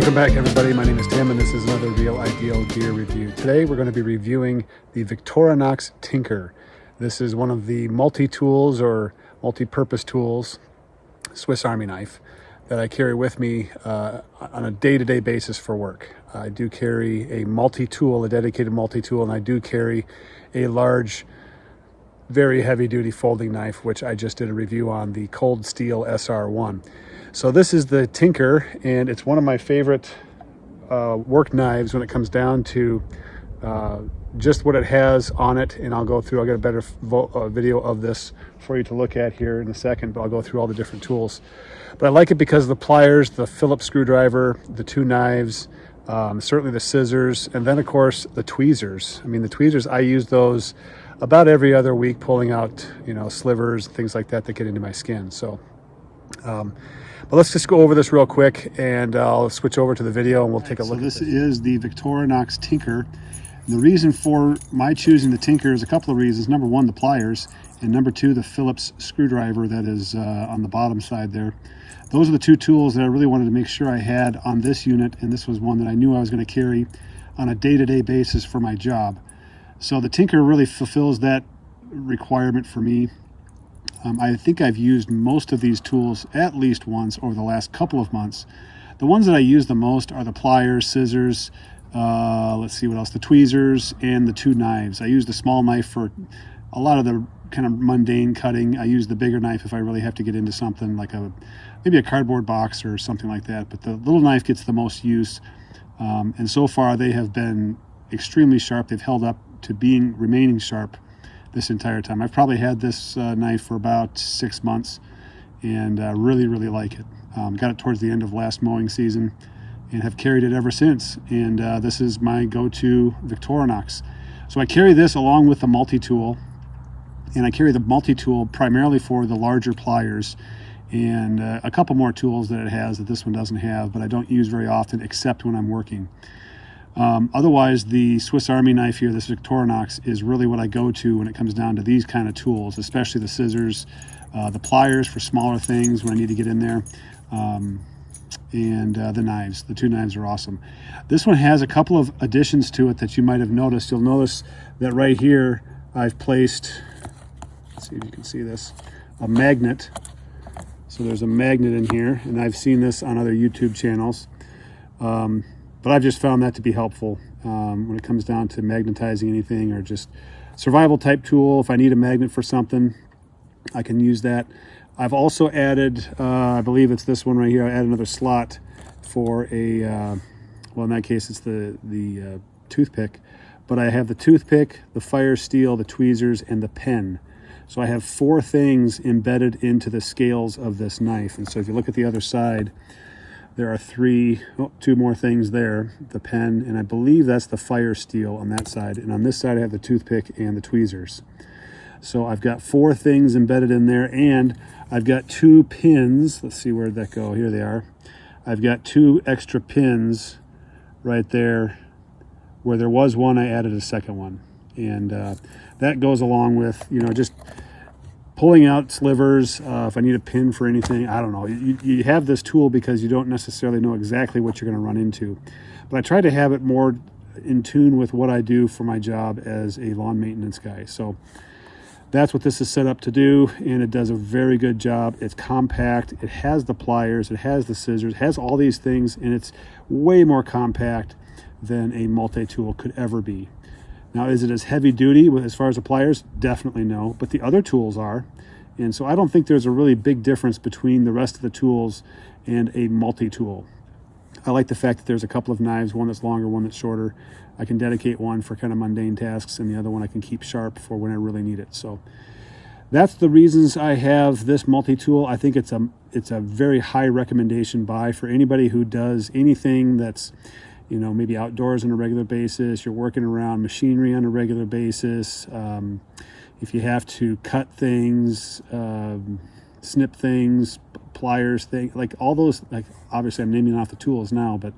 Welcome back, everybody. My name is Tim, and this is another Real Ideal Gear review. Today, we're going to be reviewing the Victorinox Tinker. This is one of the multi-tools or multi-purpose tools, Swiss Army knife, that I carry with me on a day-to-day basis for work. I do carry a multi-tool, a dedicated multi-tool, and I do carry a large, very heavy-duty folding knife, which I just did a review on, the Cold Steel SR1. So this is the Tinker, and it's one of my favorite work knives when it comes down to just what it has on it. And I'll get a better video of this for you to look at here in a second, but I'll go through all the different tools. But I like it because of the pliers, the Phillips screwdriver, the two knives, certainly the scissors, and then of course the tweezers. I mean, the tweezers, I use those about every other week, pulling out, slivers, things like that get into my skin. So but let's just go over this real quick, and I'll switch over to the video and we'll take a look. So this is the Victorinox Tinker. And the reason for my choosing the Tinker is a couple of reasons. Number one, the pliers, and number two, the Phillips screwdriver that is on the bottom side there. Those are the two tools that I really wanted to make sure I had on this unit, and this was one that I knew I was going to carry on a day-to-day basis for my job. So the Tinker really fulfills that requirement for me. I think I've used most of these tools at least once over the last couple of months. The ones that I use the most are the pliers, scissors, let's see what else, the tweezers, and the two knives. I use the small knife for a lot of the kind of mundane cutting. I use the bigger knife if I really have to get into something like maybe a cardboard box or something like that. But the little knife gets the most use, and so far they have been extremely sharp. They've held up to remaining sharp this entire time. I've probably had this knife for about 6 months, and really like it. Got it towards the end of last mowing season and have carried it ever since. And this is my go-to Victorinox. So I carry this along with the multi-tool, and I carry the multi-tool primarily for the larger pliers and a couple more tools that it has that this one doesn't have, but I don't use very often except when I'm working. Otherwise, the Swiss Army knife here, this Victorinox, is really what I go to when it comes down to these kind of tools, especially the scissors, the pliers for smaller things when I need to get in there, and the knives. The two knives are awesome. This one has a couple of additions to it that you might have noticed. You'll notice that right here I've placed, let's see if you can see this, a magnet. So there's a magnet in here, and I've seen this on other YouTube channels. But I've just found that to be helpful when it comes down to magnetizing anything or just survival type tool. If I need a magnet for something, I can use that. I've also added, I believe it's this one right here, I added another slot for well, in that case it's the toothpick. But I have the toothpick, the fire steel, the tweezers, and the pen. So I have 4 things embedded into the scales of this knife. And so if you look at the other side, there are 2 more things there, the pen, and I believe that's the fire steel on that side. And on this side, I have the toothpick and the tweezers. So I've got 4 things embedded in there, and I've got 2 pins. Let's see, where'd that go? Here they are. I've got 2 extra pins right there. Where there was one, I added a second one. And that goes along with, just pulling out slivers, if I need a pin for anything. I don't know. You have this tool because you don't necessarily know exactly what you're going to run into. But I try to have it more in tune with what I do for my job as a lawn maintenance guy. So that's what this is set up to do, and it does a very good job. It's compact. It has the pliers. It has the scissors. It has all these things, and it's way more compact than a multi-tool could ever be. Now, is it as heavy duty as far as the pliers? Definitely no, but the other tools are. And so I don't think there's a really big difference between the rest of the tools and a multi-tool. I like the fact that there's a couple of knives, one that's longer, one that's shorter. I can dedicate one for kind of mundane tasks, and the other one I can keep sharp for when I really need it. So that's the reasons I have this multi-tool. I think it's a very high recommendation buy for anybody who does anything that's maybe outdoors on a regular basis, you're working around machinery on a regular basis. If you have to cut things, snip things, pliers, things, like all those, like obviously I'm naming off the tools now, but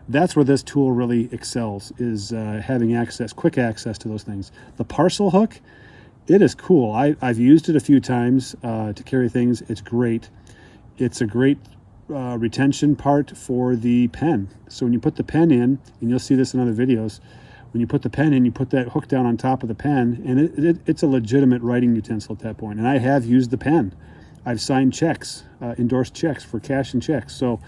that's where this tool really excels, is having quick access to those things. The parcel hook, it is cool. I've used it a few times to carry things. It's great. It's a great retention part for the pen. So when you put the pen in, and you'll see this in other videos, when you put the pen in, you put that hook down on top of the pen, and it's a legitimate writing utensil at that point. And I have used the pen. I've signed checks, endorsed checks for cash and checks. So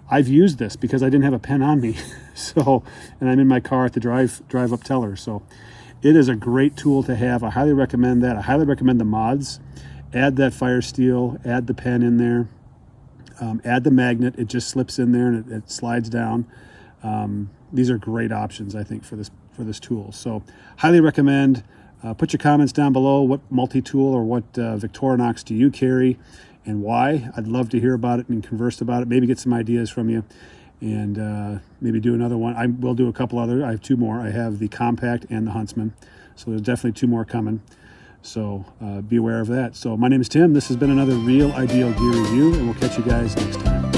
I've used this because I didn't have a pen on me. So, and I'm in my car at the drive-up teller. So it is a great tool to have. I highly recommend that. I highly recommend the mods. Add that fire steel, add the pen in there, add the magnet. It just slips in there and it slides down. These are great options, I think, for this tool. So highly recommend. Put your comments down below. What multi-tool or what Victorinox do you carry and why? I'd love to hear about it and converse about it. Maybe get some ideas from you, and maybe do another one. I will do a couple other. I have 2 more. I have the Compact and the Huntsman. So there's definitely 2 more coming. So be aware of that. So my name is Tim. This has been another Real Ideal Gear Review, and we'll catch you guys next time.